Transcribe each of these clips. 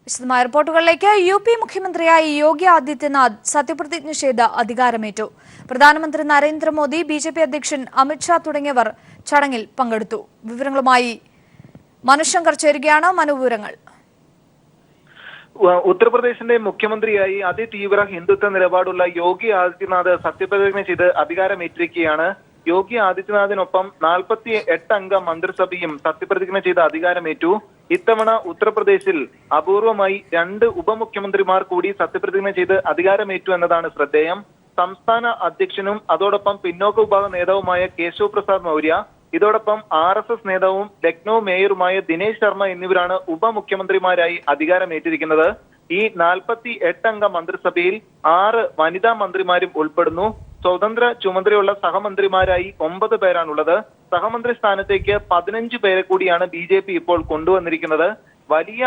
വിശദമായ റിപ്പോർട്ടുകളിലേക്ക്. യു.പി. മുഖ്യമന്ത്രിയായി യോഗി ആദിത്യനാഥ് സത്യപ്രതിജ്ഞ ചെയ്ത് അധികാരമേറ്റു. പ്രധാനമന്ത്രി നരേന്ദ്രമോദി, ബി.ജെ.പി. അധ്യക്ഷൻ അമിത്ഷാ തുടങ്ങിയവർ ചടങ്ങിൽ പങ്കെടുത്തു. വിവരങ്ങളുമായി മനുശങ്കർ ചേരുകയാണ്. വിവരങ്ങൾ. ഉത്തർപ്രദേശിന്റെ മുഖ്യമന്ത്രിയായി അതിതീവ്ര ഹിന്ദുത്വ നിലപാടുള്ള യോഗി ആദിത്യനാഥ് സത്യപ്രതിജ്ഞ ചെയ്ത് അധികാരമേറ്റിരിക്കുകയാണ്. യോഗി ആദിത്യനാഥിനൊപ്പം 48 അംഗ മന്ത്രിസഭയും സത്യപ്രതിജ്ഞ ചെയ്ത് അധികാരമേറ്റു. ഇത്തവണ ഉത്തർപ്രദേശിൽ അപൂർവമായി 2 ഉപമുഖ്യമന്ത്രിമാർ കൂടി സത്യപ്രതിജ്ഞ ചെയ്ത് അധികാരമേറ്റു എന്നതാണ് ശ്രദ്ധേയം. സംസ്ഥാന അധ്യക്ഷനും അതോടൊപ്പം പിന്നോക്ക വിഭാഗ നേതാവുമായ കേശവ് പ്രസാദ് മൗര്യ, ഇതോടൊപ്പം RSS നേതാവും ലക്നൌ മേയറുമായ ദിനേശ് ശർമ്മ എന്നിവരാണ് ഉപമുഖ്യമന്ത്രിമാരായി അധികാരമേറ്റിരിക്കുന്നത്. ഈ 48 അംഗ മന്ത്രിസഭയിൽ 6 വനിതാ മന്ത്രിമാരും ഉൾപ്പെടുന്നു. സ്വതന്ത്ര ചുമതലയുള്ള സഹമന്ത്രിമാരായി 9 പേരാണുള്ളത്. സഹമന്ത്രി സ്ഥാനത്തേക്ക് 15 പേരെ കൂടിയാണ് BJP ഇപ്പോൾ കൊണ്ടുവന്നിരിക്കുന്നത്. വലിയ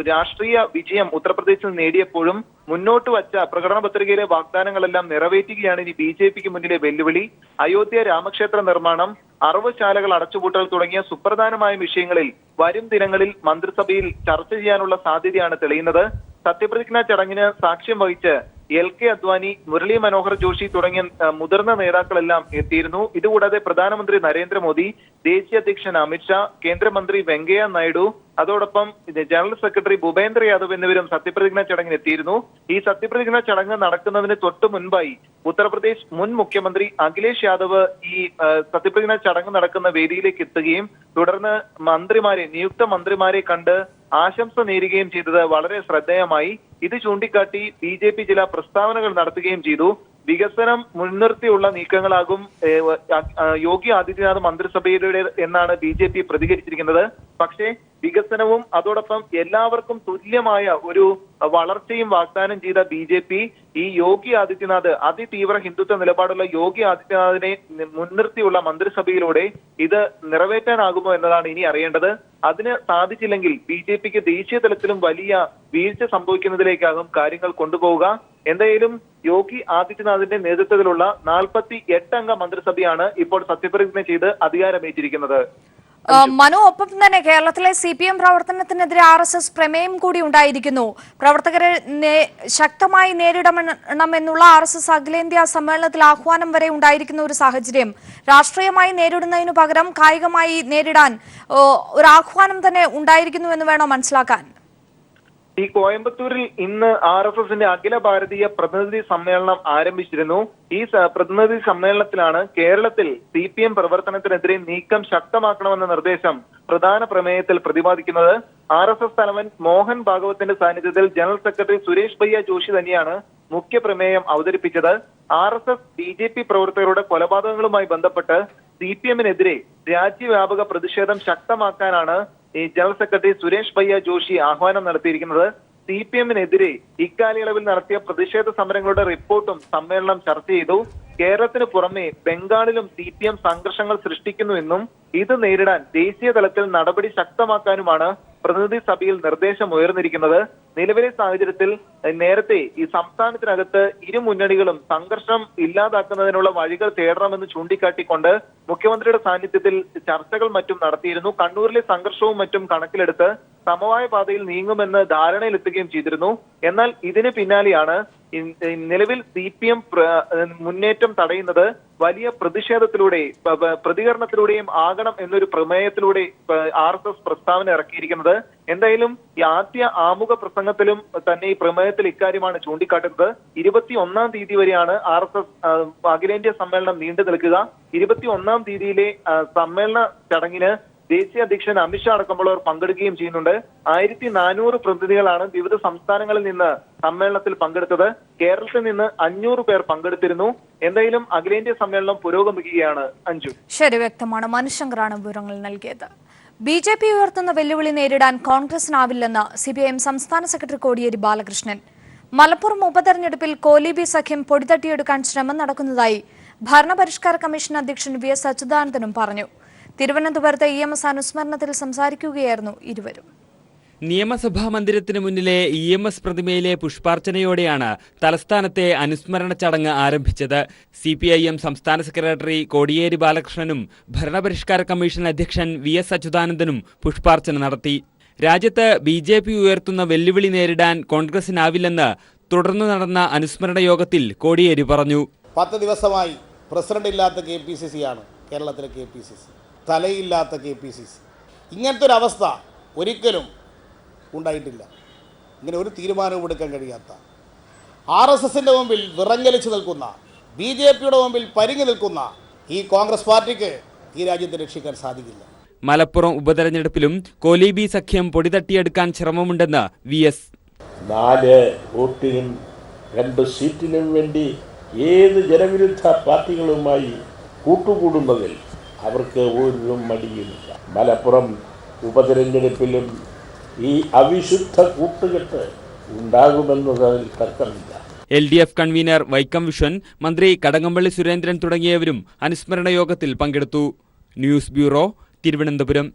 രാഷ്ട്രീയ വിജയം ഉത്തർപ്രദേശിൽ നേടിയപ്പോഴും മുന്നോട്ട് വച്ച പ്രകടന പത്രികയിലെ വാഗ്ദാനങ്ങളെല്ലാം നിറവേറ്റുകയാണ് ഇനി BJPക്ക് മുന്നിലെ വെല്ലുവിളി. അയോധ്യ രാമക്ഷേത്ര നിർമ്മാണം, അറവുശാലകൾ അടച്ചുപൂട്ടൽ തുടങ്ങിയ സുപ്രധാനമായ വിഷയങ്ങളിൽ വരും ദിനങ്ങളിൽ മന്ത്രിസഭയിൽ ചർച്ച ചെയ്യാനുള്ള സാധ്യതയാണ് തെളിയുന്നത്. സത്യപ്രതിജ്ഞാ ചടങ്ങിന് സാക്ഷ്യം വഹിച്ച് LK അദ്വാനി, മുരളി മനോഹർ ജോഷി തുടങ്ങിയ മുതിർന്ന നേതാക്കളെല്ലാം എത്തിയിരുന്നു. ഇതുകൂടാതെ പ്രധാനമന്ത്രി നരേന്ദ്രമോദി, ദേശീയ അധ്യക്ഷൻ അമിത്ഷാ, കേന്ദ്രമന്ത്രി വെങ്കയ്യ നായിഡു, അതോടൊപ്പം ജനറൽ സെക്രട്ടറി ഭൂപേന്ദ്ര യാദവ് എന്നിവരും സത്യപ്രതിജ്ഞാ ചടങ്ങിന് എത്തിയിരുന്നു. ഈ സത്യപ്രതിജ്ഞാ ചടങ്ങ് നടക്കുന്നതിന് തൊട്ടു മുൻപായി ഉത്തർപ്രദേശ് മുൻ മുഖ്യമന്ത്രി അഖിലേഷ് യാദവ് ഈ സത്യപ്രതിജ്ഞാ ചടങ്ങ് നടക്കുന്ന വേദിയിലേക്ക് എത്തുകയും തുടർന്ന് നിയുക്ത മന്ത്രിമാരെ കണ്ട് ആശംസ നേരുകയും ചെയ്തത് വളരെ ശ്രദ്ധേയമായി. ഇത് ചൂണ്ടിക്കാട്ടി BJP ചില പ്രസ്താവനകൾ നടത്തുകയും ചെയ്തു. വികസനം മുൻനിർത്തിയുള്ള നീക്കങ്ങളാകും യോഗി ആദിത്യനാഥ് മന്ത്രിസഭയുടെ എന്നാണ് BJP പ്രതികരിച്ചിരിക്കുന്നത്. പക്ഷേ വികസനവും അതോടൊപ്പം എല്ലാവർക്കും തുല്യമായ ഒരു വളർച്ചയും വാഗ്ദാനം ചെയ്ത BJP ഈ യോഗി ആദിത്യനാഥ്, അതിതീവ്ര ഹിന്ദുത്വ നിലപാടുള്ള യോഗി ആദിത്യനാഥിനെ മുൻനിർത്തിയുള്ള മന്ത്രിസഭയിലൂടെ ഇത് നിറവേറ്റാനാകുമോ എന്നതാണ് ഇനി അറിയേണ്ടത്. അതിന് സാധിച്ചില്ലെങ്കിൽ BJPക്ക് ദേശീയ തലത്തിലും വലിയ വീഴ്ച സംഭവിക്കുന്നതിലേക്കാകും കാര്യങ്ങൾ കൊണ്ടുപോവുക. എന്തായാലും യോഗി ആദിത്യനാഥിന്റെ നേതൃത്വത്തിലുള്ള 48 അംഗ മന്ത്രിസഭയാണ് ഇപ്പോൾ സത്യപ്രതിജ്ഞ ചെയ്ത് അധികാരമേറ്റിരിക്കുന്നത്. ഒപ്പം തന്നെ കേരളത്തിലെ CPM പ്രവർത്തനത്തിനെതിരെ RSS പ്രമേയം കൂടി ഉണ്ടായിരിക്കുന്നു. പ്രവർത്തകരെ ശക്തമായി നേരിടണമെന്നുള്ള RSS അഖിലേന്ത്യാ സമ്മേളനത്തിൽ ആഹ്വാനം വരെ ഉണ്ടായിരിക്കുന്ന ഒരു സാഹചര്യം. രാഷ്ട്രീയമായി നേരിടുന്നതിനു പകരം കായികമായി നേരിടാൻ ഒരു ആഹ്വാനം തന്നെ ഉണ്ടായിരിക്കുന്നു എന്ന് വേണോ മനസ്സിലാക്കാൻ? ഈ കോയമ്പത്തൂരിൽ ഇന്ന് RSSന്റെ അഖില ഭാരതീയ പ്രതിനിധി സമ്മേളനം ആരംഭിച്ചിരുന്നു. ഈ പ്രതിനിധി സമ്മേളനത്തിലാണ് കേരളത്തിൽ CPM പ്രവർത്തനത്തിനെതിരെ നീക്കം ശക്തമാക്കണമെന്ന നിർദ്ദേശം പ്രധാന പ്രമേയത്തിൽ പ്രതിപാദിക്കുന്നത്. RSS തലവൻ മോഹൻ ഭാഗവത്തിന്റെ സാന്നിധ്യത്തിൽ ജനറൽ സെക്രട്ടറി സുരേഷ് ഭയ്യ ജോഷി തന്നെയാണ് മുഖ്യ പ്രമേയം അവതരിപ്പിച്ചത്. RSS BJP പ്രവർത്തകരുടെ കൊലപാതകങ്ങളുമായി ബന്ധപ്പെട്ട് CPMനെതിരെ രാജ്യവ്യാപക പ്രതിഷേധം ശക്തമാക്കാനാണ് ഈ ജനറൽ സെക്രട്ടറി സുരേഷ് ഭയ്യ ജോഷി ആഹ്വാനം നടത്തിയിരിക്കുന്നത്. CPMനെതിരെ ഇക്കാലയളവിൽ നടത്തിയ പ്രതിഷേധ സമരങ്ങളുടെ റിപ്പോർട്ടും സമ്മേളനം ചർച്ച ചെയ്തു. കേരളത്തിന് പുറമെ ബംഗാളിലും CPM സംഘർഷങ്ങൾ സൃഷ്ടിക്കുന്നുവെന്നും ഇത് നേരിടാൻ ദേശീയ തലത്തിൽ നടപടി ശക്തമാക്കാനുമാണ് പ്രതിനിധി സഭയിൽ നിർദ്ദേശം ഉയർന്നിരിക്കുന്നത്. നിലവിലെ സാഹചര്യത്തിൽ നേരത്തെ ഈ സംസ്ഥാനത്തിനകത്ത് ഇരു മുന്നണികളും സംഘർഷം ഇല്ലാതാക്കുന്നതിനുള്ള വഴികൾ തേടണമെന്ന് ചൂണ്ടിക്കാട്ടിക്കൊണ്ട് മുഖ്യമന്ത്രിയുടെ സാന്നിധ്യത്തിൽ ചർച്ചകൾ മറ്റും നടത്തിയിരുന്നു. കണ്ണൂരിലെ സംഘർഷവും മറ്റും കണക്കിലെടുത്ത് സമവായ പാതയിൽ നീങ്ങുമെന്ന് ധാരണയിലെത്തുകയും ചെയ്തിരുന്നു. എന്നാൽ ഇതിന് പിന്നാലെയാണ് നിലവിൽ CPM മുന്നേറ്റം തടയുന്നത് വലിയ പ്രതികരണത്തിലൂടെയും ആകണം എന്നൊരു പ്രമേയത്തിലൂടെ RSS പ്രസ്താവന ഇറക്കിയിരിക്കുന്നത്. എന്തായാലും ഈ ആദ്യ ആമുഖ പ്രസംഗത്തിലും തന്നെ ഈ പ്രമേയത്തിൽ ഇക്കാര്യമാണ് ചൂണ്ടിക്കാട്ടുന്നത്. 21-ാം തീയതി വരെയാണ് RSS അഖിലേന്ത്യാ സമ്മേളനം നീണ്ടു നിൽക്കുക. 21-ാം തീയതിയിലെ സമ്മേളന ചടങ്ങിന് ദേശീയ അധ്യക്ഷൻ അമിത്ഷാ അടക്കമുള്ളവർ പങ്കെടുക്കുകയും ചെയ്യുന്നുണ്ട്. 1400 പ്രതിനിധികളാണ് വിവിധ സംസ്ഥാനങ്ങളിൽ നിന്ന് സമ്മേളനത്തിൽ പങ്കെടുത്തത്. കേരളത്തിൽ നിന്ന് 500 പേർ പങ്കെടുത്തിരുന്നു. എന്തായാലും അഖിലേന്ത്യാ സമ്മേളനം പുരോഗമിക്കുകയാണ്. അഞ്ജു, ശരി, വ്യക്തമാണ്. മനുശങ്കറാണ് വിവരങ്ങൾ നൽകിയത്. BJP ഉയർത്തുന്ന വെല്ലുവിളി നേരിടാൻ കോൺഗ്രസിനാവില്ലെന്ന് CPIM സംസ്ഥാന സെക്രട്ടറി കോടിയേരി ബാലകൃഷ്ണൻ. മലപ്പുറം ഉപതെരഞ്ഞെടുപ്പിൽ കോലീബി സഖ്യം പൊടിതട്ടിയെടുക്കാൻ ശ്രമം നടക്കുന്നതായി ഭരണപരിഷ്കാര കമ്മീഷൻ അധ്യക്ഷൻ VS അച്യുതാനന്ദനും പറഞ്ഞു. തിരുവനന്തപുരത്തെ EMS അനുസ്മരണത്തിൽ സംസാരിക്കുകയായിരുന്നു ഇരുവരും. നിയമസഭാ മന്ദിരത്തിന് മുന്നിലെ EMS പ്രതിമയിലെ പുഷ്പാർച്ചനയോടെയാണ് തലസ്ഥാനത്തെ അനുസ്മരണ ചടങ്ങ് ആരംഭിച്ചത്. CPIM സംസ്ഥാന സെക്രട്ടറി കോടിയേരി ബാലകൃഷ്ണനും ഭരണപരിഷ്കാര കമ്മീഷൻ അധ്യക്ഷൻ VS അച്യുതാനന്ദനും പുഷ്പാർച്ചന നടത്തി. രാജ്യത്ത് BJP ഉയർത്തുന്ന വെല്ലുവിളി നേരിടാൻ കോൺഗ്രസിനാവില്ലെന്ന് തുടർന്ന് നടന്ന അനുസ്മരണ യോഗത്തിൽ കോടിയേരി പറഞ്ഞു. 10 ദിവസമായി പ്രസിഡന്റ് ഇല്ലാത്ത KPCC ആണ് കേരളത്തിലെ KPCC, തലയില്ലാത്ത KPCC. ഇങ്ങനത്തെ ഒരു അവസ്ഥ ഒരിക്കലും ഉണ്ടായിട്ടില്ല. ഇങ്ങനെ ഒരു തീരുമാനവും എടുക്കാൻ കഴിയാത്ത, RSSന്റെ മുമ്പിൽ വിറങ്ങലിച്ചു നിൽക്കുന്ന, BJPയുടെ മുമ്പിൽ പരിങ്ങി നിൽക്കുന്ന ഈ കോൺഗ്രസ് പാർട്ടിക്ക് ഈ രാജ്യത്തെ രക്ഷിക്കാൻ സാധിക്കില്ല. മലപ്പുറം ഉപതെരഞ്ഞെടുപ്പിലും കോലീബി സഖ്യം പൊടിതട്ടിയെടുക്കാൻ ശ്രമമുണ്ടെന്ന് VS. 4 വോട്ടിനും 2 സീറ്റിനും വേണ്ടി ഏത് ജനവിരുദ്ധ പാർട്ടികളുമായി കൂട്ടുകൂടുന്നതിൽ അവർക്ക് ഒരു മടിയുമില്ല. മലപ്പുറം ഉപതെരഞ്ഞെടുപ്പിലും ഈ അവിശുദ്ധ കൂട്ടുകെട്ട് ഉണ്ടാകുമെന്നതിൽ തർക്കമില്ല. LDF കൺവീനർ വൈക്കം വിശ്വൻ, മന്ത്രി കടകംപള്ളി സുരേന്ദ്രൻ തുടങ്ങിയവരും അനുസ്മരണ യോഗത്തിൽ പങ്കെടുത്തു. News bureau, Thiruvananthapuram.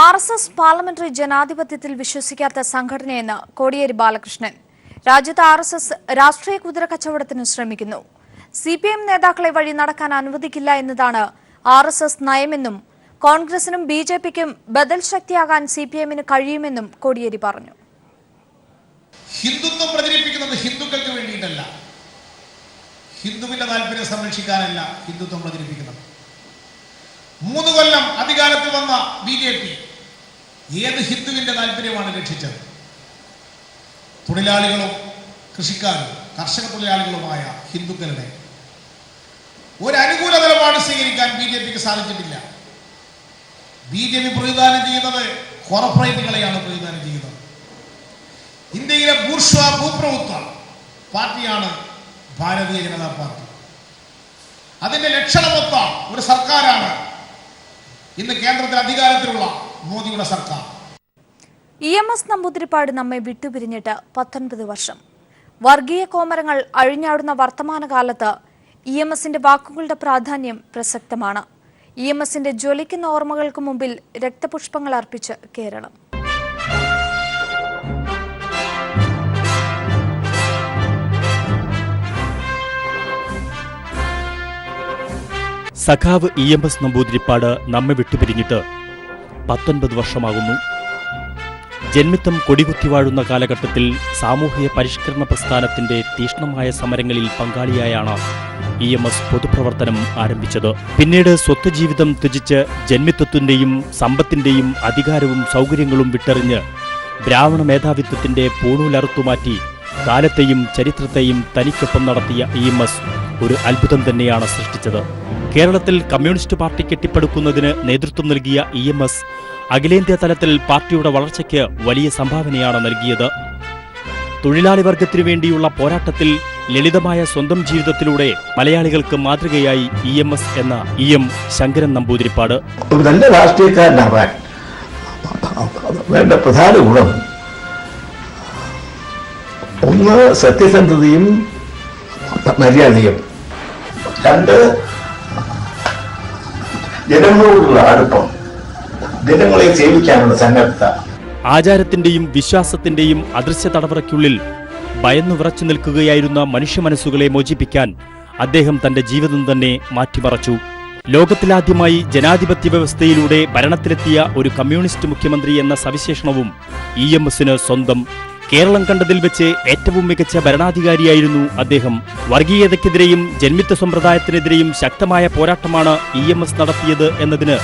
RSS parliamentary ജനാധിപത്യത്തിൽ വിശ്വസിക്കാത്ത സംഘടനയെന്ന് കോടിയേരി ബാലകൃഷ്ണൻ. രാജ്യത്ത് RSS രാഷ്ട്രീയ കുതിര കച്ചവടത്തിന് ശ്രമിക്കുന്നു. CPM നേതാക്കളെ വഴി നടക്കാൻ അനുവദിക്കില്ല എന്നതാണ് RSS നയമെന്നും കോൺഗ്രസിനും BJPക്കും ബദൽ ശക്തിയാകാൻ CPMന് കഴിയുമെന്നും കോടിയേരി പറഞ്ഞു. ഹിന്ദുത്വം പ്രചരിപ്പിക്കുന്നത് ഹിന്ദുക്കൾക്ക് വേണ്ടിയിട്ടല്ല, ഹിന്ദുവിന്റെ താല്പര്യം സംരക്ഷിക്കാനല്ല ഹിന്ദുത്വം പ്രചരിപ്പിക്കുന്നത്. 3 കൊല്ലം അധികാരത്തിൽ വന്ന BJP ഏത് ഹിന്ദുവിന്റെ താല്പര്യമാണ് രക്ഷിച്ചത്? തൊഴിലാളികളും കൃഷിക്കാരും കർഷക തൊഴിലാളികളുമായ ഹിന്ദുക്കളുടെ ഒരു അനുകൂല നിലപാട് സ്വീകരിക്കാൻ BJPക്ക് സാധിച്ചിട്ടില്ല. BJP പ്രതിദാനം ചെയ്യുന്നത് കോർപ്പറേറ്റുകളെയാണ് പ്രതിദാനം ചെയ്യുന്നത്. ഇന്ത്യയിലെ ബൂർഷ്വാ ഭൂപ്രഭുത്വ പാർട്ടിയാണ് ഭാരതീയ ജനതാ പാർട്ടി. അതിന്റെ ലക്ഷണമൊത്ത ഒരു സർക്കാരാണ് ഇന്ന് കേന്ദ്രത്തിൽ അധികാരത്തിലുള്ള മോദിയുടെ സർക്കാർ. EMS നമ്പൂതിരിപ്പാട് നമ്മെ വിട്ടുപിരിഞ്ഞിട്ട് 19 വർഷം. വർഗീയ കോമരങ്ങൾ അഴിഞ്ഞാടുന്ന വർത്തമാനകാലത്ത് EMSന്റെ വാക്കുകളുടെ പ്രാധാന്യം പ്രസക്തമാണ്. EMSന്റെ ജ്വലിക്കുന്ന ഓർമ്മകൾക്ക് മുമ്പിൽ രക്തപുഷ്പങ്ങൾ അർപ്പിച്ച് കേരളം. സഖാവ് EMS നമ്പൂതിരിപ്പാട് നമ്മെ വിട്ടുപിരിഞ്ഞിട്ട് 19 വർഷമാകുന്നു. ജന്മിത്തം കൊടികുത്തി വാഴുന്ന കാലഘട്ടത്തിൽ സാമൂഹിക പരിഷ്കരണ പ്രസ്ഥാനത്തിന്റെ തീഷ്ണമായ സമരങ്ങളിൽ പങ്കാളിയായാണ് EMS പൊതുപ്രവർത്തനം ആരംഭിച്ചത്. പിന്നീട് സ്വത്ത് ജീവിതം ത്യജിച്ച് ജന്മിത്വത്തിന്റെയും സമ്പത്തിന്റെയും അധികാരവും സൗകര്യങ്ങളും വിട്ടെറിഞ്ഞ് ബ്രാഹ്മണ മേധാവിത്വത്തിന്റെ പൂണൂലറുത്തുമാറ്റി കാലത്തെയും ചരിത്രത്തെയും തനിക്കൊപ്പം നടത്തിയ EMS ഒരു അത്ഭുതം തന്നെയാണ് സൃഷ്ടിച്ചത്. കേരളത്തിൽ കമ്മ്യൂണിസ്റ്റ് പാർട്ടി കെട്ടിപ്പടുക്കുന്നതിന് നേതൃത്വം നൽകിയ EMS അഖിലേന്ത്യാ തലത്തിൽ പാർട്ടിയുടെ വളർച്ചയ്ക്ക് വലിയ സംഭാവനയാണ് നൽകിയത്. തൊഴിലാളി വർഗത്തിനു വേണ്ടിയുള്ള പോരാട്ടത്തിൽ ലളിതമായ സ്വന്തം ജീവിതത്തിലൂടെ മലയാളികൾക്ക് മാതൃകയായി EMS എന്ന EM ശങ്കരൻ നമ്പൂതിരിപ്പാട്. ഒരു നല്ല രാഷ്ട്രീയക്കാരനാവാൻ വേണ്ട പ്രധാന ഗുണം 1 സത്യസന്ധതയും മര്യാദയും, 2 ജനങ്ങളോടുള്ള അടുപ്പം, ജനങ്ങളെ സേവിക്കാനുള്ള സന്നദ്ധത. ആചാരത്തിന്റെയും വിശ്വാസത്തിന്റെയും അദൃശ്യ തടവറയ്ക്കുള്ളിൽ ഭയന്നു വിറച്ചു നിൽക്കുകയായിരുന്ന മനുഷ്യ മനസ്സുകളെ മോചിപ്പിക്കാൻ അദ്ദേഹം തന്റെ ജീവിതം തന്നെ മാറ്റിമറച്ചു. ലോകത്തിലാദ്യമായി ജനാധിപത്യ വ്യവസ്ഥയിലൂടെ ഭരണത്തിലെത്തിയ ഒരു കമ്മ്യൂണിസ്റ്റ് മുഖ്യമന്ത്രി എന്ന സവിശേഷണവും EMSന് സ്വന്തം. കേരളം കണ്ടതിൽ വെച്ച് ഏറ്റവും മികച്ച ഭരണാധികാരിയായിരുന്നു അദ്ദേഹം. വർഗീയതയ്ക്കെതിരെയും ജന്മിത്വ സമ്പ്രദായത്തിനെതിരെയും ശക്തമായ പോരാട്ടമാണ് EMS നടത്തിയത് എന്നതിന്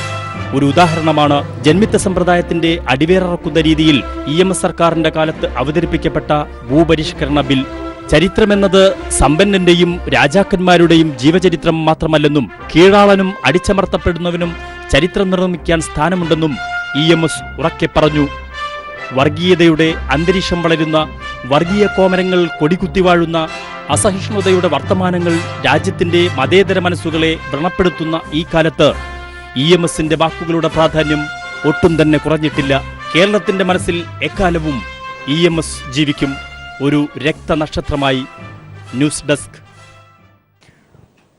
ഒരു ഉദാഹരണമാണ് ജന്മിത്വ സമ്പ്രദായത്തിന്റെ അടിവേറക്കുന്ന രീതിയിൽ EMS സർക്കാരിന്റെ കാലത്ത് അവതരിപ്പിക്കപ്പെട്ട ഭൂപരിഷ്കരണ ബിൽ. ചരിത്രമെന്നത് സമ്പന്നന്റെയും രാജാക്കന്മാരുടെയും ജീവചരിത്രം മാത്രമല്ലെന്നും കീഴാളനും അടിച്ചമർത്തപ്പെടുന്നവനും ചരിത്രം നിർമ്മിക്കാൻ സ്ഥാനമുണ്ടെന്നും EMS ഉറക്കെ പറഞ്ഞു. വർഗീയതയുടെ അന്തരീക്ഷം വളരുന്ന, വർഗീയ കോമരങ്ങൾ കൊടികുത്തിവാഴുന്ന, അസഹിഷ്ണുതയുടെ വർത്തമാനങ്ങൾ രാജ്യത്തിന്റെ മതേതര മനസ്സുകളെ വ്രണപ്പെടുത്തുന്ന ഈ കാലത്ത് EMSന്റെ വാക്കുകളുടെ പ്രാധാന്യം ഒട്ടും തന്നെ കുറഞ്ഞിട്ടില്ല. കേരളത്തിന്റെ മനസ്സിൽ എക്കാലവും EMS ജീവിക്കും, ഒരു രക്തനക്ഷത്രമായി. News desk.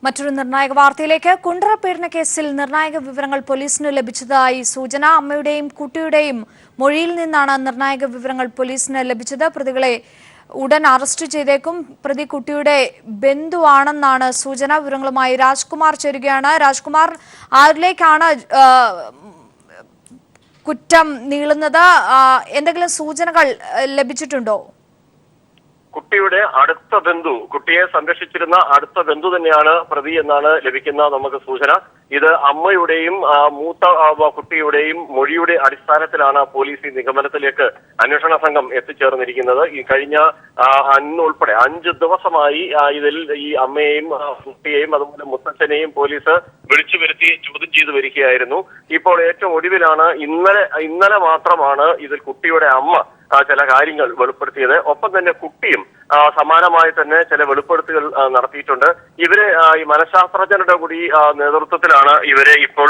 മറ്റൊരു നിർണായക വാർത്തയിലേക്ക്. കുണ്ടറ പീഡന കേസിൽ നിർണായക വിവരങ്ങൾ പോലീസിന് ലഭിച്ചതായി സൂചന. അമ്മയുടെയും കുട്ടിയുടെയും മൊഴിയിൽ നിന്നാണ് നിർണായക വിവരങ്ങൾ പോലീസിന് ലഭിച്ചത്. പ്രതികളെ ഉടൻ അറസ്റ്റ് ചെയ്തേക്കും. പ്രതി കുട്ടിയുടെ ബന്ധുവാണെന്നാണ് സൂചന. വിവരങ്ങളുമായി രാജ്കുമാർ ചേരുകയാണ്. രാജ്കുമാർ, ആരിലേക്കാണ് കുറ്റം നീളുന്നത്? എന്തെങ്കിലും സൂചനകൾ ലഭിച്ചിട്ടുണ്ടോ? കുട്ടിയുടെ അടുത്ത ബന്ധു, കുട്ടിയെ സംരക്ഷിച്ചിരുന്ന അടുത്ത ബന്ധു തന്നെയാണ് പ്രതി എന്നാണ് ലഭിക്കുന്ന നമുക്ക് സൂചന. ഇത് അമ്മയുടെയും മൂത്ത കുട്ടിയുടെയും മൊഴിയുടെ അടിസ്ഥാനത്തിലാണ് പോലീസ് ഈ നിഗമനത്തിലേക്ക് അന്വേഷണ സംഘം എത്തിച്ചേർന്നിരിക്കുന്നത്. ഈ കഴിഞ്ഞ ഉൾപ്പെടെ 5 ദിവസമായി ഇതിൽ ഈ അമ്മയെയും കുട്ടിയെയും അതുപോലെ മുത്തച്ഛനെയും പോലീസ് വിളിച്ചു വരുത്തി ചോദ്യം ചെയ്തു വരികയായിരുന്നു. ഇപ്പോൾ ഏറ്റവും ഒടുവിലാണ് ഇന്നലെ മാത്രമാണ് ഇതിൽ കുട്ടിയുടെ അമ്മ ചില കാര്യങ്ങൾ വെളിപ്പെടുത്തിയത്. ഒപ്പം തന്നെ കുട്ടിയും സമാനമായി തന്നെ ചില വെളിപ്പെടുത്തലുകൾ നടത്തിയിട്ടുണ്ട്. ഇവരെ ഈ മനഃശാസ്ത്രജ്ഞരുടെ കൂടി നേതൃത്വത്തിലാണ് ഇവരെ ഇപ്പോൾ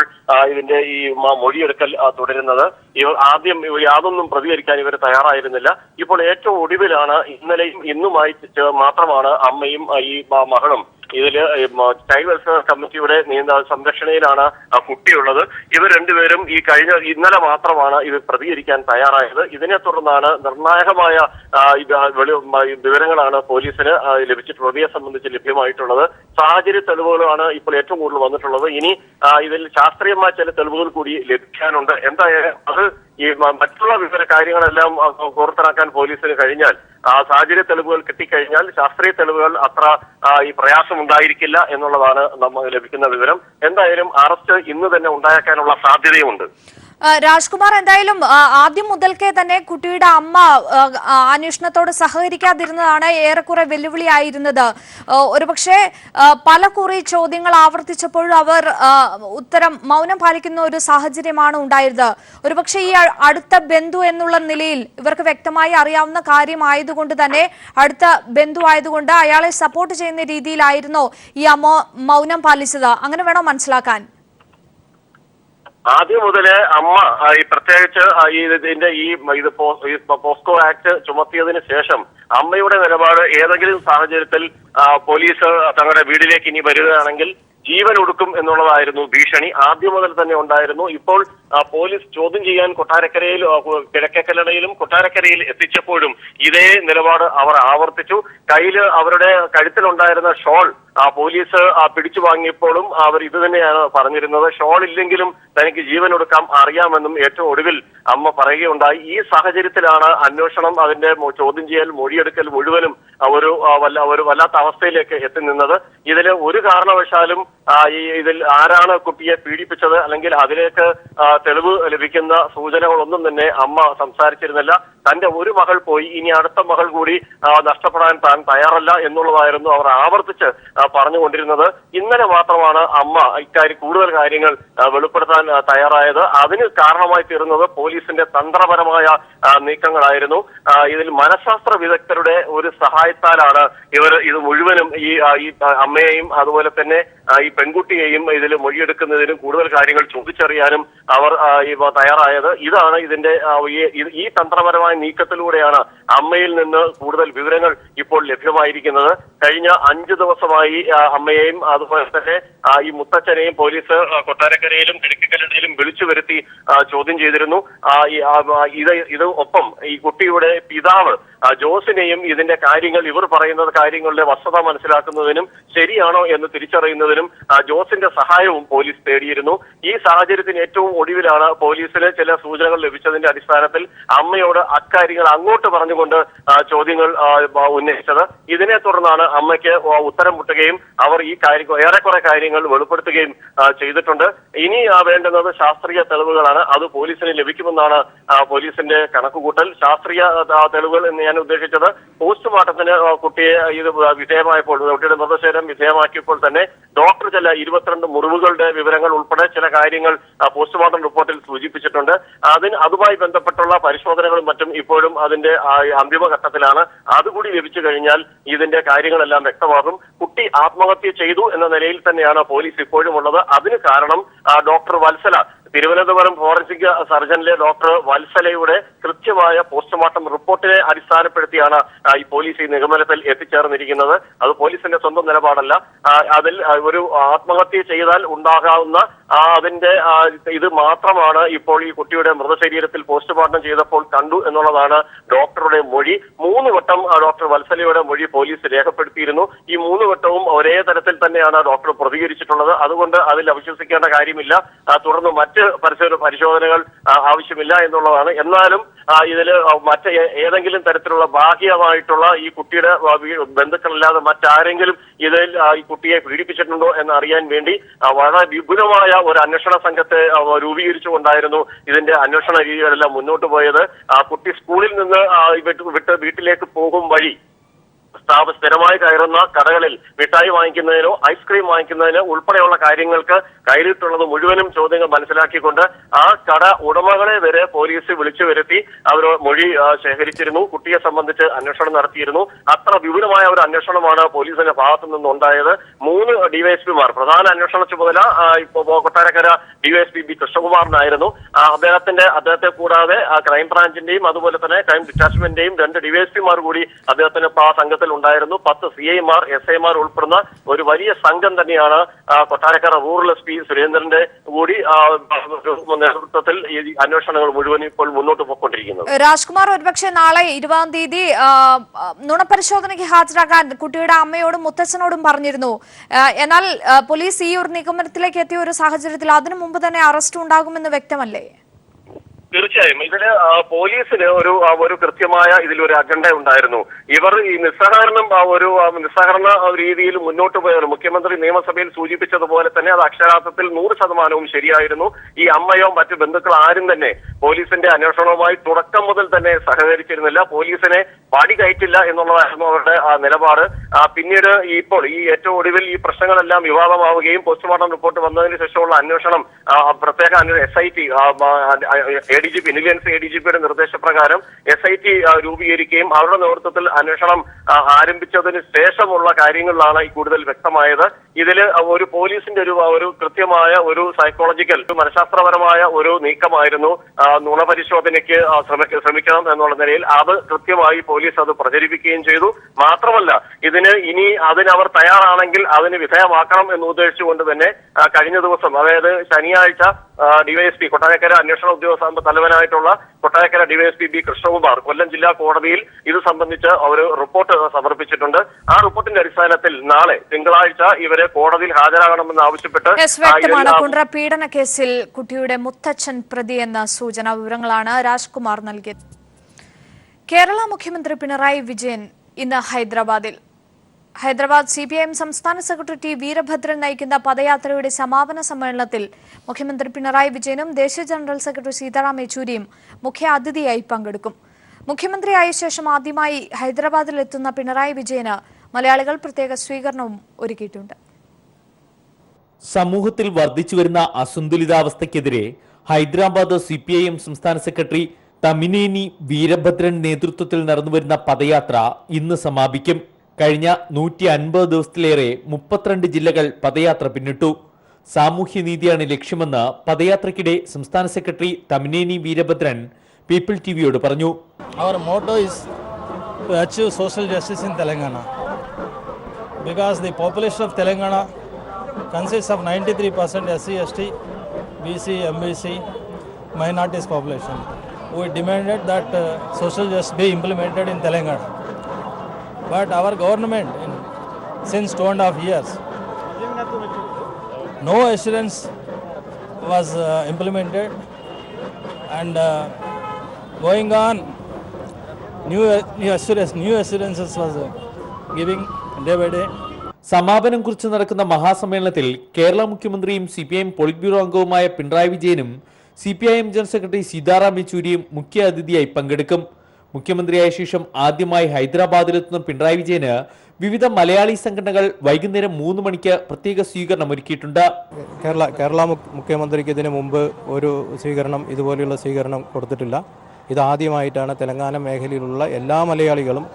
ഇതിന്റെ ഈ മൊഴിയെടുക്കൽ തുടരുന്നത്. ഇവർ ആദ്യം യാതൊന്നും പ്രതികരിക്കാൻ ഇവർ തയ്യാറായിരുന്നില്ല. ഇപ്പോൾ ഏറ്റവും ഒടുവിലാണ് ഇന്നലെയും ഇന്നുമായി മാത്രമാണ് അമ്മയും ഈ മകളും ഇതില് ചൈൽഡ് വെൽഫെയർ കമ്മിറ്റിയുടെ സംരക്ഷണയിലാണ് കുട്ടിയുള്ളത്. ഇവർ രണ്ടുപേരും ഇന്നലെ മാത്രമാണ് ഇവർ പ്രതികരിക്കാൻ തയ്യാറായത്. ഇതിനെ തുടർന്നാണ് നിർണായകമായ വിവരങ്ങളാണ് പോലീസിന് ലഭിച്ചിട്ടുള്ളത്. പ്രതിയെ സംബന്ധിച്ച് ലഭ്യമായിട്ടുള്ളത്. സാഹചര്യ തെളിവുകളാണ് ഇപ്പോൾ ഏറ്റവും കൂടുതൽ വന്നിട്ടുള്ളത്. ഇനി ഇതിൽ ശാസ്ത്രീയമായ ചില തെളിവുകൾ കൂടി ലഭിക്കാനുണ്ട്. എന്തായാലും അത് ഈ മറ്റുള്ള വിവര കാര്യങ്ങളെല്ലാം പുറത്തിറക്കാൻ പോലീസിന് കഴിഞ്ഞാൽ, സാഹചര്യ തെളിവുകൾ കിട്ടിക്കഴിഞ്ഞാൽ ശാസ്ത്രീയ തെളിവുകൾ അത്ര ഈ പ്രയാസമുണ്ടായിരിക്കില്ല എന്നുള്ളതാണ് നമുക്ക് ലഭിക്കുന്ന വിവരം. എന്തായാലും അറസ്റ്റ് ഇന്ന് തന്നെ ഉണ്ടായേക്കാനുള്ള സാധ്യതയുമുണ്ട്. രാജ്കുമാർ, എന്തായാലും ആദ്യം മുതൽക്കേ തന്നെ കുട്ടിയുടെ അമ്മ അന്വേഷണത്തോട് സഹകരിക്കാതിരുന്നതാണ് ഏറെക്കുറെ വെല്ലുവിളിയായിരുന്നത്. ഒരുപക്ഷെ പല കുറി ചോദ്യങ്ങൾ ആവർത്തിച്ചപ്പോഴും അവർ മൗനം പാലിക്കുന്ന ഒരു സാഹചര്യമാണ് ഉണ്ടായത്. ഒരുപക്ഷെ ഈ അടുത്ത ബന്ധു എന്നുള്ള നിലയിൽ ഇവർക്ക് വ്യക്തമായി അറിയാവുന്ന കാര്യമായതുകൊണ്ട് തന്നെ, അടുത്ത ബന്ധു ആയതുകൊണ്ട് അയാളെ സപ്പോർട്ട് ചെയ്യുന്ന രീതിയിലായിരുന്നോ ഈ അമ്മ മൗനം പാലിച്ചത്? അങ്ങനെ വേണോ മനസ്സിലാക്കാൻ? ആദ്യം മുതലേ അമ്മ പ്രത്യേകിച്ച് ഇതിന്റെ പോസ്കോ ആക്ട് ചുമത്തിയതിനു ശേഷം അമ്മയുടെ നിലപാട് ഏതെങ്കിലും സാഹചര്യത്തിൽ പോലീസ് തങ്ങളുടെ വീട്ടിലേക്ക് ഇനി വരികയാണെങ്കിൽ ജീവൻ ഒടുക്കും എന്നുള്ളതായിരുന്നു ഭീഷണി. ആദ്യം മുതൽ തന്നെ ഉണ്ടായിരുന്നു. ഇപ്പോൾ പോലീസ് ചോദ്യം ചെയ്യാൻ കൊട്ടാരക്കരയിൽ, കിഴക്കേക്കല്ലടയിലും കൊട്ടാരക്കരയിൽ എത്തിച്ചപ്പോഴും ഇതേ നിലപാട് അവർ ആവർത്തിച്ചു. അവരുടെ കഴുത്തിലുണ്ടായിരുന്ന ഷോൾ പോലീസ് പിടിച്ചു വാങ്ങിയപ്പോഴും അവർ ഇത് തന്നെയാണ് പറഞ്ഞിരുന്നത്. ഷോൾ ഇല്ലെങ്കിലും തനിക്ക് ജീവൻ ഒടുക്കാം അറിയാമെന്നും ഏറ്റവും ഒടുവിൽ അമ്മ പറയുകയുണ്ടായി. ഈ സാഹചര്യത്തിലാണ് അന്വേഷണം, അതിന്റെ ചോദ്യം ചെയ്യൽ, മൊഴിയെടുക്കൽ മുഴുവനും ഒരു വല്ലാത്ത അവസ്ഥയിലേക്ക് എത്തി നിന്നത്. ഇതിൽ ഒരു കാരണവശാലും ഇതിൽ ആരാണ് കുട്ടിയെ പീഡിപ്പിച്ചത് അല്ലെങ്കിൽ അതിലേക്ക് തെളിവ് ലഭിക്കുന്ന സൂചനകളൊന്നും തന്നെ അമ്മ സംസാരിച്ചിരുന്നില്ല. തന്റെ ഒരു മകൾ പോയി, ഇനി അടുത്ത മകൾ കൂടി നഷ്ടപ്പെടാൻ താൻ തയ്യാറല്ല എന്നുള്ളതായിരുന്നു അവർ ആവർത്തിച്ച് പറഞ്ഞുകൊണ്ടിരുന്നത്. ഇന്നലെ മാത്രമാണ് അമ്മ കൂടുതൽ കാര്യങ്ങൾ വെളിപ്പെടുത്താൻ തയ്യാറായത്. അതിന് കാരണമായി തീർന്നത് പോലീസിന്റെ തന്ത്രപരമായ നീക്കങ്ങളായിരുന്നു. ഇതിൽ മനഃശാസ്ത്ര വിദഗ്ധരുടെ ഒരു സഹായത്താലാണ് ഇവർ ഇത് മുഴുവനും ഈ അമ്മയെയും അതുപോലെ തന്നെ ഈ പെൺകുട്ടിയെയും ഇതിൽ മൊഴിയെടുക്കുന്നതിനും കൂടുതൽ കാര്യങ്ങൾ ചോദിച്ചറിയാനും അവർ തയ്യാറായത്. ഇതാണ് ഇതിന്റെ ഈ തന്ത്രപരമായ നീക്കത്തിലൂടെയാണ് അമ്മയിൽ നിന്ന് കൂടുതൽ വിവരങ്ങൾ ഇപ്പോൾ ലഭ്യമായിരിക്കുന്നത്. കഴിഞ്ഞ 5 ദിവസമായി അമ്മയെയും അതുപോലെ തന്നെ ഈ മുത്തച്ഛനെയും പോലീസ് കൊട്ടാരക്കരയിലും കിഴക്കേക്കല്ലടയിലും വിളിച്ചു വരുത്തി ചോദ്യം ചെയ്തിരുന്നു. ഇത് ഒപ്പം ഈ കുട്ടിയുടെ പിതാവ് ജോസിനെയും ഇതിന്റെ കാര്യങ്ങൾ, ഇവർ പറയുന്ന കാര്യങ്ങളുടെ വസ്തുത മനസ്സിലാക്കുന്നതിനും ശരിയാണോ എന്ന് തിരിച്ചറിയുന്നതിനും ജോസിന്റെ സഹായവും പോലീസ് തേടിയിരുന്നു. ഈ സാഹചര്യത്തിന് ഏറ്റവും ഒടുവിലാണ് പോലീസിന് ചില സൂചനകൾ ലഭിച്ചതിന്റെ അടിസ്ഥാനത്തിൽ അമ്മയോട് അക്കാര്യങ്ങൾ അങ്ങോട്ട് പറഞ്ഞുകൊണ്ട് ചോദ്യങ്ങൾ ഉന്നയിച്ചത്. ഇതിനെ തുടർന്നാണ് അമ്മയ്ക്ക് ഉത്തരം മുട്ടുകയും അവർ ഈ ഏറെക്കുറെ കാര്യങ്ങൾ വെളിപ്പെടുത്തുകയും ചെയ്തിട്ടുണ്ട്. ഇനി വേണ്ടുന്നത് ശാസ്ത്രീയ തെളിവുകളാണ്. അത് പോലീസിന് ലഭിക്കുമെന്നാണ് പോലീസിന്റെ കണക്കുകൂട്ടൽ. ശാസ്ത്രീയ തെളിവുകൾ എന്ന് ഞാൻ ഉദ്ദേശിച്ചത് പോസ്റ്റ്മോർട്ടത്തിന് കുട്ടിയെ ഇത് വിധേയമായപ്പോൾ, കുട്ടിയുടെ മൃതശരീരം വിധേയമാക്കിയപ്പോൾ തന്നെ ഡോക്ടർ ചില 22 മുറിവുകളുടെ വിവരങ്ങൾ ഉൾപ്പെടെ ചില കാര്യങ്ങൾ പോസ്റ്റ്മോർട്ടം റിപ്പോർട്ടിൽ സൂചിപ്പിച്ചിട്ടുണ്ട്. അതുമായി ബന്ധപ്പെട്ടുള്ള പരിശോധനകളും മറ്റും ഇപ്പോഴും അതിന്റെ അന്തിമഘട്ടത്തിലാണ്. അതുകൂടി ലഭിച്ചു കഴിഞ്ഞാൽ ഇതിന്റെ കാര്യങ്ങളെല്ലാം വ്യക്തമാകും. കുട്ടി ആത്മഹത്യ ചെയ്തു എന്ന നിലയിൽ തന്നെയാണ് പോലീസ് ഇപ്പോഴും ഉള്ളത്. അതിന് കാരണം ഡോക്ടർ വത്സല, തിരുവനന്തപുരം ഫോറൻസിക് സർജനിലെ ഡോക്ടർ വത്സലയുടെ കൃത്യമായ പോസ്റ്റ്മോർട്ടം റിപ്പോർട്ടിനെ അടിസ്ഥാനപ്പെടുത്തിയാണ് ഈ പോലീസ് ഈ നിഗമനത്തിൽ എത്തിച്ചേർന്നിരിക്കുന്നത്. അത് പോലീസിന്റെ സ്വന്തം നിലപാടല്ല. അതിൽ ഒരു ആത്മഹത്യ ചെയ്താൽ ഉണ്ടാകാവുന്ന അതിന്റെ ഇത് മാത്രമാണ് ഇപ്പോൾ ഈ കുട്ടിയുടെ മൃതശരീരത്തിൽ പോസ്റ്റ്മോർട്ടം ചെയ്തപ്പോൾ കണ്ടു എന്നുള്ളതാണ് ഡോക്ടറുടെ മൊഴി. 3 വട്ടം ഡോക്ടർ വത്സലയുടെ മൊഴി പോലീസ് രേഖപ്പെടുത്തിയിരുന്നു. ഈ 3 വട്ടവും ഒരേ തരത്തിൽ തന്നെയാണ് ഡോക്ടർ പ്രതികരിച്ചിട്ടുള്ളത്. അതുകൊണ്ട് അതിൽ അവിശ്വസിക്കേണ്ട കാര്യമില്ല. തുടർന്ന് മറ്റ് മറ്റ് പരിശോധനകൾ ആവശ്യമില്ല എന്നുള്ളതാണ്. എന്നാലും ഇതിൽ മറ്റ് ഏതെങ്കിലും തരത്തിലുള്ള ബാഹ്യമായിട്ടുള്ള ഈ കുട്ടിയുടെ ബന്ധുക്കളല്ലാതെ മറ്റാരെങ്കിലും ഇതിൽ ഈ കുട്ടിയെ പീഡിപ്പിച്ചിട്ടുണ്ടോ എന്ന് അറിയാൻ വേണ്ടി വളരെ വിപുലമായ ഒരു അന്വേഷണ സംഘത്തെ രൂപീകരിച്ചുകൊണ്ടായിരുന്നു ഇതിന്റെ അന്വേഷണ രീതികളെല്ലാം മുന്നോട്ട് പോയത്. കുട്ടി സ്കൂളിൽ നിന്ന് വിട്ട് വീട്ടിലേക്ക് പോകും വഴി സ്ഥിരമായി കയറുന്ന കടകളിൽ മിഠായി വാങ്ങിക്കുന്നതിനോ ഐസ്ക്രീം വാങ്ങിക്കുന്നതിനോ ഉൾപ്പെടെയുള്ള കാര്യങ്ങൾക്ക് കയ്യിലിട്ടുള്ളത് മുഴുവനും ചോദ്യങ്ങൾ മനസ്സിലാക്കിക്കൊണ്ട് ആ കട ഉടമകളെ വരെ പോലീസ് വിളിച്ചു വരുത്തി അവർ മൊഴി ശേഖരിച്ചിരുന്നു. കുട്ടിയെ സംബന്ധിച്ച് അന്വേഷണം നടത്തിയിരുന്നു. അത്ര വിപുലമായ ഒരു അന്വേഷണമാണ് പോലീസിന്റെ ഭാഗത്തു നിന്നുണ്ടായത്. 3 ഡിവൈഎസ്പിമാർ പ്രധാന അന്വേഷണ ചുമതല കൊട്ടാരക്കര ഡിവൈഎസ്പി ബി കൃഷ്ണകുമാറിനായിരുന്നു. അദ്ദേഹത്തെ കൂടാതെ ക്രൈംബ്രാഞ്ചിന്റെയും അതുപോലെ തന്നെ ക്രൈം ഡിറ്റാച്ച്മെന്റിന്റെയും 2 ഡിവൈഎസ്പിമാർ കൂടി അദ്ദേഹത്തിന് ആ സംഘത്തിൽ ഉണ്ടായിരുന്നു. 10 CIമാർ SIമാർ ഉൾപ്പെടുന്ന ഒരു വലിയ സംഘം തന്നെയാണ് കൊട്ടാരക്കര റൂറൽ SP സുരേന്ദ്രന്റെ കൂടി നേതൃത്വത്തിൽ ഈ അന്വേഷണങ്ങൾ മുഴുവൻ ഇപ്പോൾ മുന്നോട്ട് പോയിക്കൊണ്ടിരിക്കുന്നത്. രാജ്കുമാർ, ഒരുപക്ഷെ നാളെ 20-ാം തീയതി നുണപരിശോധനയ്ക്ക് ഹാജരാക്കാൻ കുട്ടിയുടെ അമ്മയോടും മുത്തച്ഛനോടും പറഞ്ഞിരുന്നു. എന്നാൽ പോലീസ് ഈ ഒരു നിഗമനത്തിലേക്ക് എത്തിയ ഒരു സാഹചര്യത്തിൽ അതിനു മുമ്പ് തന്നെ അറസ്റ്റ് ഉണ്ടാകുമെന്ന് വ്യക്തമല്ലേ? തീർച്ചയായും ഇതില് പോലീസിന് ഒരു കൃത്യമായ ഇതിലൊരു അജണ്ട ഉണ്ടായിരുന്നു. ഇവർ ഈ നിസ്സഹകരണ രീതിയിൽ മുന്നോട്ട് പോയവർ മുഖ്യമന്ത്രി നിയമസഭയിൽ സൂചിപ്പിച്ചതുപോലെ തന്നെ അത് അക്ഷരാർത്ഥത്തിൽ 100% ശരിയായിരുന്നു. ഈ അമ്മയോ മറ്റു ബന്ധുക്കൾ ആരും തന്നെ പോലീസിന്റെ അന്വേഷണവുമായി തുടക്കം മുതൽ തന്നെ സഹകരിച്ചിരുന്നില്ല. പോലീസിനെ പടി കയറ്റില്ല എന്നുള്ളതായിരുന്നു അവരുടെ നിലപാട്. പിന്നീട് ഇപ്പോൾ ഈ ഏറ്റവും ഒടുവിൽ ഈ പ്രശ്നങ്ങളെല്ലാം വിവാദമാവുകയും പോസ്റ്റ്മോർട്ടം റിപ്പോർട്ട് വന്നതിന് ശേഷമുള്ള അന്വേഷണം പ്രത്യേക SIT ADGP ഇന്റലിജൻസ് ADGPയുടെ നിർദ്ദേശപ്രകാരം SIT രൂപീകരിക്കുകയും അവരുടെ നേതൃത്വത്തിൽ അന്വേഷണം ആരംഭിച്ചതിന് ശേഷമുള്ള കാര്യങ്ങളിലാണ് ഈ കൂടുതൽ വ്യക്തമായത്. ഇതിൽ ഒരു പോലീസിന്റെ ഒരു കൃത്യമായ ഒരു സൈക്കോളജിക്കൽ മനഃശാസ്ത്രപരമായ ഒരു നീക്കമായിരുന്നു നുണപരിശോധനയ്ക്ക് ശ്രമിക്കണം എന്നുള്ള നിലയിൽ. അത് കൃത്യമായി പോലീസ് അത് പ്രചരിപ്പിക്കുകയും ചെയ്തു. മാത്രമല്ല അതിനവർ തയ്യാറാണെങ്കിൽ അതിന് വിധേയമാക്കണം എന്ന് ഉദ്ദേശിച്ചുകൊണ്ട് തന്നെ കഴിഞ്ഞ ദിവസം, അതായത് ശനിയാഴ്ച ഡിവൈഎസ്പി കൊട്ടാരക്കര അന്വേഷണ ഉദ്യോഗസ്ഥ തലവനായിട്ടുള്ള കൊട്ടാരക്കര ഡിവൈഎസ്പി ബി കൃഷ്ണകുമാർ കൊല്ലം ജില്ലാ കോടതിയിൽ ഇത് സംബന്ധിച്ച് ഒരു റിപ്പോർട്ട് സമർപ്പിച്ചിട്ടുണ്ട്. ആ റിപ്പോർട്ടിന്റെ അടിസ്ഥാനത്തിൽ നാളെ തിങ്കളാഴ്ച ഇവരെ കോടതിയിൽ ഹാജരാകണമെന്ന് ആവശ്യപ്പെട്ട് കുണ്ട്ര പീഡന കേസിൽ കുട്ടിയുടെ മുത്തച്ഛൻ പ്രതി എന്ന സൂചന വിവരങ്ങളാണ് രാജ്കുമാർ നൽകിയത്. കേരള മുഖ്യമന്ത്രി പിണറായി വിജയൻ ഇന്ന് ഹൈദരാബാദ് CPIM സംസ്ഥാന സെക്രട്ടറി T വീരഭദ്രൻ നയിക്കുന്ന പദയാത്രയുടെ സമാപന സമ്മേളനത്തിൽ മുഖ്യമന്ത്രി പിണറായി വിജയനും ദേശീയ ജനറൽ സെക്രട്ടറി സീതാറാം യെച്ചൂരിയും മുഖ്യ അതിഥിയായി പങ്കെടുക്കും. മുഖ്യമന്ത്രിയായ ശേഷം ആദ്യമായി ഹൈദരാബാദിലെത്തുന്ന പിണറായി വിജയന് മലയാളികൾ പ്രത്യേക സ്വീകരണവും ഒരുക്കിയിട്ടുണ്ട്. സമൂഹത്തിൽ വർദ്ധിച്ചുവരുന്ന അസന്തുലിതാവസ്ഥയ്ക്കെതിരെ ഹൈദരാബാദ് CPIM സംസ്ഥാന സെക്രട്ടറി തമിനേനി വീരഭദ്രൻ നേതൃത്വത്തിൽ നടന്നുവരുന്ന പദയാത്ര ഇന്ന് സമാപിക്കും. കഴിഞ്ഞ 150 ദിവസത്തിലേറെ 32 ജില്ലകൾ പദയാത്ര പിന്നിട്ടു. സാമൂഹ്യനീതിയാണ് ലക്ഷ്യമെന്ന് പദയാത്രയ്ക്കിടെ സംസ്ഥാന സെക്രട്ടറി തമിനേനി വീരഭദ്രൻ പീപ്പിൾ TVയോട് പറഞ്ഞു. Our motto is to achieve social justice in Telangana because the population of Telangana consists of 93% SC, ST, BC, MBC, minorities population. We demanded that social justice be implemented in Telangana. But our government, since 2.5 years, no assurance was implemented, and going on, new assurances was giving day by day. സമാപനം കുറിച്ച് നടക്കുന്ന മഹാസമ്മേളനത്തിൽ കേരള മുഖ്യമന്ത്രിയും CPIM polit bureau അംഗവുമായ പിണറായി വിജയനും CPIM general secretary Sitaram യെച്ചൂരിയും മുഖ്യ അതിഥിയായി പങ്കെടുക്കും. മുഖ്യമന്ത്രിയായ ശേഷം ആദ്യമായി ഹൈദരാബാദിലെത്തുന്ന പിണറായി വിജയന് വിവിധ മലയാളി സംഘടനകൾ വൈകുന്നേരം 3 മണിക്ക് പ്രത്യേക സ്വീകരണം ഒരുക്കിയിട്ടുണ്ട്. കേരള മുഖ്യമന്ത്രിക്ക് ഇതിനു മുമ്പ് ഒരു ഇതുപോലെയുള്ള സ്വീകരണം കൊടുത്തിട്ടില്ല. ഇതാദ്യമായിട്ടാണ് തെലങ്കാന മേഖലയിലുള്ള എല്ലാ മലയാളികളും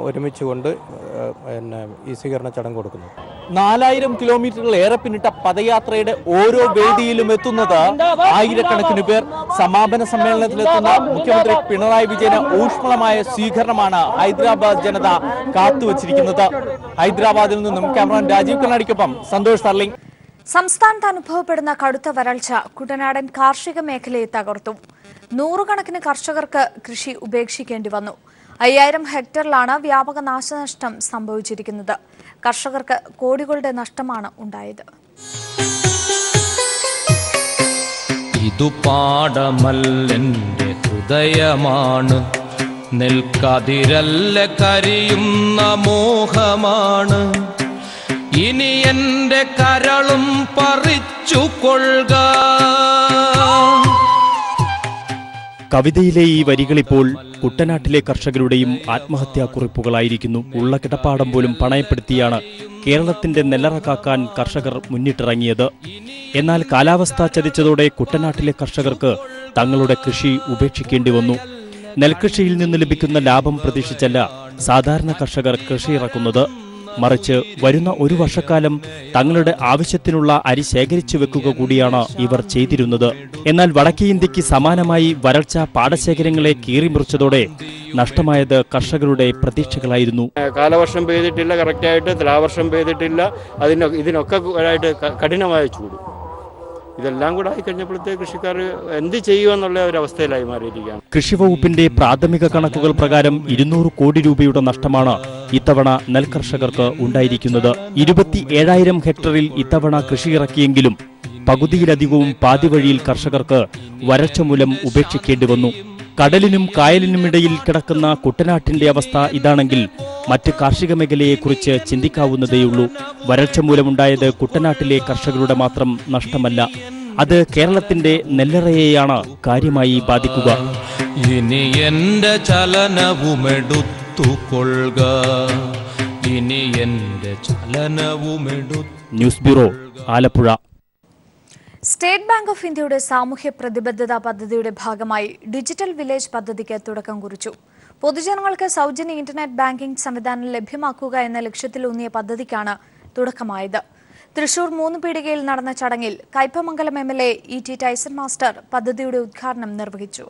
ഒരുമിച്ചുകൊണ്ട് ഈ സ്വീകരണ ചടങ്ങ് കൊടുക്കുന്നത്. 4000 കിലോമീറ്ററിലേറെ പിന്നിട്ട പദയാത്രയുടെ ഓരോ വേദിയിലും എത്തുന്നത് ആയിരക്കണക്കിന് പേർ. സമാപന സമ്മേളനത്തിലെത്തുന്ന മുഖ്യമന്ത്രി പിണറായി വിജയന് ഊഷ്മളമായ സ്വീകരണമാണ് ഹൈദരാബാദ് ജനത കാത്തുവച്ചിരിക്കുന്നത്. ഹൈദരാബാദിൽ നിന്നും ക്യാമറമാൻ രാജീവ് കണ്ണാടിക്കൊപ്പം സന്തോഷ് സർലിംഗ്. സംസ്ഥാനത്ത് അനുഭവപ്പെടുന്ന കടുത്ത വരൾച്ച കുട്ടനാടൻ കാർഷിക മേഖലയെ തകർത്തു. 100 കണക്കിന് കർഷകർക്ക് കൃഷി ഉപേക്ഷിക്കേണ്ടി വന്നു. 5000 ഹെക്ടറിലാണ് വ്യാപക നാശനഷ്ടം സംഭവിച്ചിരിക്കുന്നത്. കർഷകർക്ക് കോടികളുടെ നഷ്ടമാണ് ഉണ്ടായത്. ഇതു പാടമല്ലെൻ്റെ ഹൃദയമാണ്, നെൽക്കതിരല്ല കരിയുന്ന മോഹമാണ്. ഇനി എൻ്റെ കരളും പറിച്ചു കൊള്ളുക. കവിതയിലെ ഈ വരികളിപ്പോൾ കുട്ടനാട്ടിലെ കർഷകരുടെയും ആത്മഹത്യാക്കുറിപ്പുകളായിരിക്കുന്നു. ഉള്ള കിടപ്പാടം പോലും പണയപ്പെടുത്തിയാണ് കേരളത്തിന്റെ നെല്ലറ കാക്കാൻ കർഷകർ മുന്നിട്ടിറങ്ങിയത്. എന്നാൽ കാലാവസ്ഥ ചതിച്ചതോടെ കുട്ടനാട്ടിലെ കർഷകർക്ക് തങ്ങളുടെ കൃഷി ഉപേക്ഷിക്കേണ്ടി വന്നു. നെൽകൃഷിയിൽ നിന്ന് ലഭിക്കുന്ന ലാഭം പ്രതീക്ഷിച്ചല്ല സാധാരണ കർഷകർ കൃഷി ഇറക്കുന്നത്. മറിച്ച് വരുന്ന ഒരു വർഷക്കാലം തങ്ങളുടെ ആവശ്യത്തിനുള്ള അരി ശേഖരിച്ചു വെക്കുക കൂടിയാണ് ഇവർ ചെയ്തിരുന്നത്. എന്നാൽ വടക്കേ ഇന്ത്യക്ക് സമാനമായി വരൾച്ച പാടശേഖരങ്ങളെ കീറിമുറിച്ചതോടെ നഷ്ടമായത് കർഷകരുടെ പ്രതീക്ഷകളായിരുന്നു. കാലവർഷം പെയ്തിട്ടില്ല, കറക്റ്റായിട്ട് തുലാവർഷം പെയ്തിട്ടില്ല, ഇതിനൊക്കെ ആയിട്ട് കഠിനമായ ചൂട്, ഇതെല്ലാം കൂടെ ആയിക്കഴിഞ്ഞപ്പോഴത്തേക്ക് കൃഷിക്കാർ എന്ത് ചെയ്യുമെന്നുള്ള ഒരവസ്ഥയിലായി മാറിയിരിക്കുകയാണ്. കൃഷിവകുപ്പിന്റെ പ്രാഥമിക കണക്കുകൾ പ്രകാരം 200 കോടി രൂപയുടെ നഷ്ടമാണ് ഇത്തവണ നെൽകർഷകർക്ക് ഉണ്ടായിരിക്കുന്നത്. 27,000 ഹെക്ടറിൽ ഇത്തവണ കൃഷി ഇറക്കിയെങ്കിലും പകുതിയിലധികവും പാതിവഴിയിൽ കർഷകർക്ക് വരൾച്ച മൂലം ഉപേക്ഷിക്കേണ്ടി വന്നു. കടലിനും കായലിനുമിടയിൽ കിടക്കുന്ന കുട്ടനാട്ടിന്റെ അവസ്ഥ ഇതാണെങ്കിൽ മറ്റ് കാർഷിക മേഖലയെക്കുറിച്ച് ചിന്തിക്കാവുന്നതേയുള്ളൂ. വരൾച്ച മൂലമുണ്ടായത് കുട്ടനാട്ടിലെ കർഷകരുടെ മാത്രം നഷ്ടമല്ല, അത് കേരളത്തിന്റെ നെല്ലറയെയാണ് കാര്യമായി ബാധിക്കുക. ഇനി എൻ്റെ ചലനവുമെടുത്തുകൊള്ളുക, ഇനി എൻ്റെ ചലനവുമെടുത്തു. News bureau, Alappuzha. State Bank of ഇന്ത്യയുടെ സാമൂഹ്യ പ്രതിബദ്ധത പദ്ധതിയുടെ ഭാഗമായി ഡിജിറ്റൽ വില്ലേജ് പദ്ധതിക്ക് തുടക്കം കുറിച്ചു. പൊതുജനങ്ങൾക്ക് സൗജന്യ ഇന്റർനെറ്റ് ബാങ്കിംഗ് സംവിധാനം ലഭ്യമാക്കുക എന്ന ലക്ഷ്യത്തിലൂന്നിയ പദ്ധതിക്കാണ് തുടക്കമായത്. തൃശൂർ 3 പീടികയിൽ നടന്ന ചടങ്ങിൽ Kaipamangalam MLA E.T. Tyson master പദ്ധതിയുടെ ഉദ്ഘാടനം നിർവഹിച്ചു.